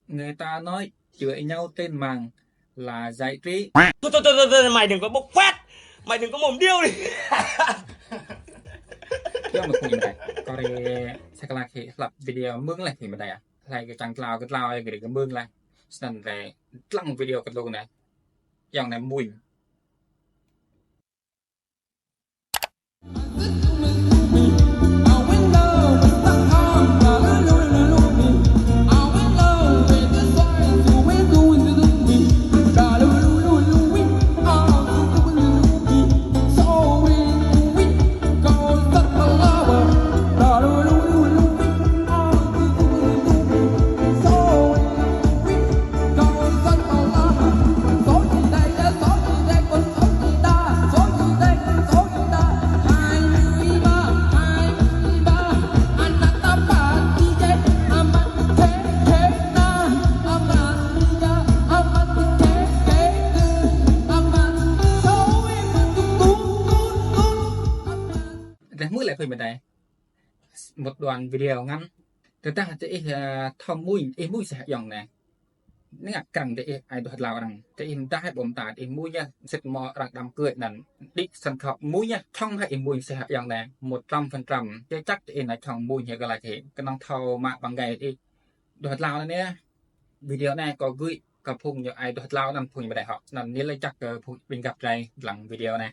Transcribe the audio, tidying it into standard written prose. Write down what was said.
người ta nói chửi nhau trên mạng là giải trí. Thôi, mày đừng có bốc phét. Mày đừng có mồm điêu đi. Chứ mà không nhìn này có đi sẽ là khi lập video mướn lại thì mình đây à lại cái trang cloud cái mướn lại nên về lăng video cái luôn này dòng này mùi để mướn lại thì mình đây một đoạn video ngắn người ta sẽ thom mũi sẽ dòng này nếu cần để ai được lao rằng để em đã bấm tạt em mũi nha sẽ mò rằng đam cười nè đi sân khấu mũi nha trong hay em mũi sẽ dòng này 100% cái chắc em là trong mũi như cái là thế cái năng thầu mạng bằng ngày đi được lao này video này có gửiกับพุ่งอยู่ไอ้ดอทลาวนั่นพุ่งไปได้เหรอนั่นนี่เลยจักพุ่งเป็นกับใจหลังวิดีโอนะ